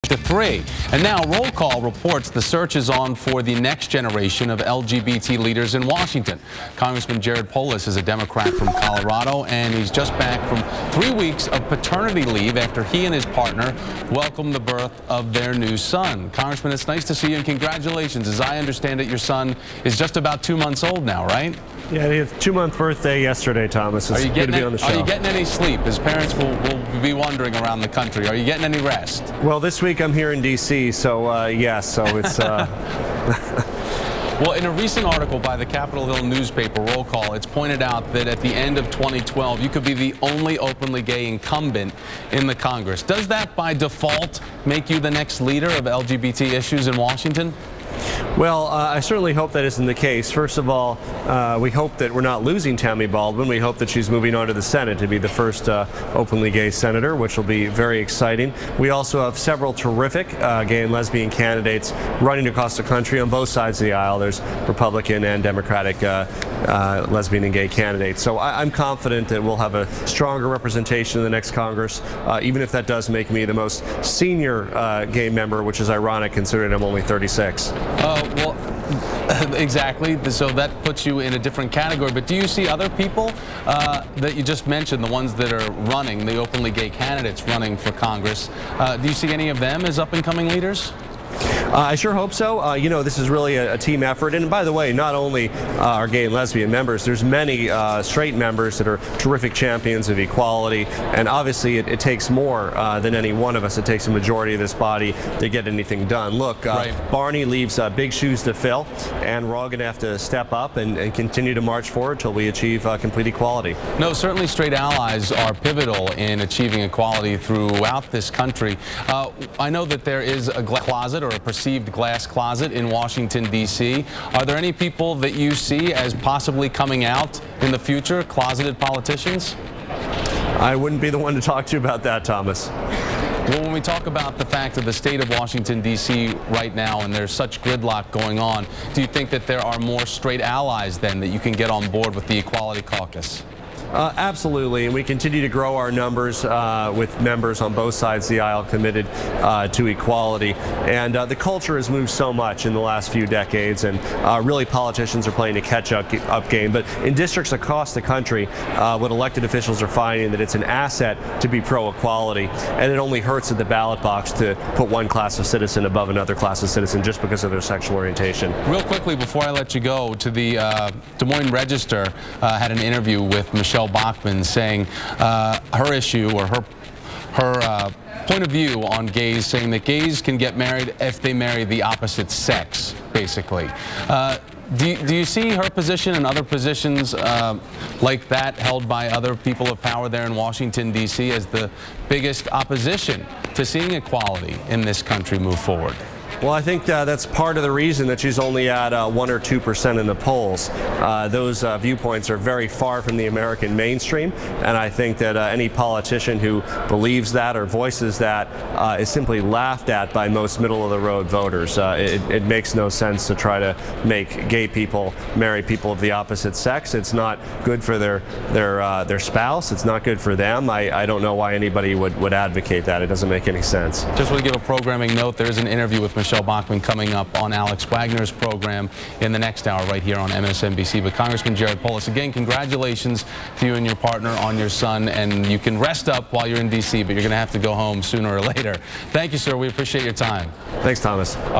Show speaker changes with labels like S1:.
S1: to 3. And now Roll Call reports the search is on for the next generation of LGBT leaders in Washington. Congressman Polis is a Democrat from Colorado, and he's just back from 3 weeks of paternity leave after he and his partner welcomed the birth of their new son. Congressman, it's nice to see you, and congratulations. As I understand it, your son is just about 2 months old now, right?
S2: Yeah, he had a 2-month birthday yesterday, Thomas. It's good to be on the show.
S1: Are you getting any sleep? His parents will be wondering around the country. Are you getting any rest?
S2: Well, this week I'm here in D.C., so yes, so it's...
S1: Well, in a recent article by the Capitol Hill newspaper, Roll Call, it's pointed out that at the end of 2012, you could be the only openly gay incumbent in the Congress. Does that, by default, make you the next leader of LGBT issues in Washington?
S2: Well, I certainly hope that isn't the case. First of all, we hope that we're not losing Tammy Baldwin. We hope that she's moving on to the Senate to be the first openly gay senator, which will be very exciting. We also have several terrific gay and lesbian candidates running across the country on both sides of the aisle. There's Republican and Democratic lesbian and gay candidates. So I'm confident that we'll have a stronger representation in the next Congress, even if that does make me the most senior gay member, which is ironic considering I'm only 36.
S1: Well, exactly. So that puts you in a different category. But do you see other people that you just mentioned, the ones that are running, the openly gay candidates running for Congress, do you see any of them as up-and-coming leaders?
S2: I sure hope so. You know, this is really a team effort. And by the way, not only are gay and lesbian members, there's many straight members that are terrific champions of equality. And obviously, it takes more than any one of us. It takes a majority of this body to get anything done. Look, right. Barney leaves big shoes to fill, and we're all going to have to step up and continue to march forward until we achieve complete equality.
S1: No, certainly straight allies are pivotal in achieving equality throughout this country. I know that there is a closet or a perceived glass closet in Washington, D.C. Are there any people that you see as possibly coming out in the future, closeted politicians?
S2: I wouldn't be the one to talk to you about that, Thomas.
S1: Well, when we talk about the fact of the state of Washington, D.C. right now, and there's such gridlock going on, do you think that there are more straight allies then that you can get on board with the Equality Caucus?
S2: Absolutely, and we continue to grow our numbers with members on both sides of the aisle committed to equality. And the culture has moved so much in the last few decades, and really politicians are playing a catch-up game. But in districts across the country, what elected officials are finding that it's an asset to be pro-equality, and it only hurts at the ballot box to put one class of citizen above another class of citizen just because of their sexual orientation.
S1: Real quickly, before I let you go, to the Des Moines Register had an interview with Michelle Bachmann saying her issue or her point of view on gays, saying that gays can get married if they marry the opposite sex, basically. Do you see her position and other positions like that held by other people of power there in Washington, D.C. as the biggest opposition to seeing equality in this country move forward?
S2: Well, I think that's part of the reason that she's only at 1 or 2% in the polls. Those viewpoints are very far from the American mainstream, and I think that any politician who believes that or voices that is simply laughed at by most middle-of-the-road voters. It makes no sense to try to make gay people marry people of the opposite sex. It's not good for their spouse. It's not good for them. I don't know why anybody would advocate that. It doesn't make any sense.
S1: Just want to give a programming note. There's an interview with Michelle Bachmann coming up on Alex Wagner's program in the next hour right here on MSNBC. But Congressman Polis, again, congratulations to you and your partner on your son, and you can rest up while you're in D.C., but you're going to have to go home sooner or later. Thank you, sir. We appreciate your time.
S2: Thanks, Thomas.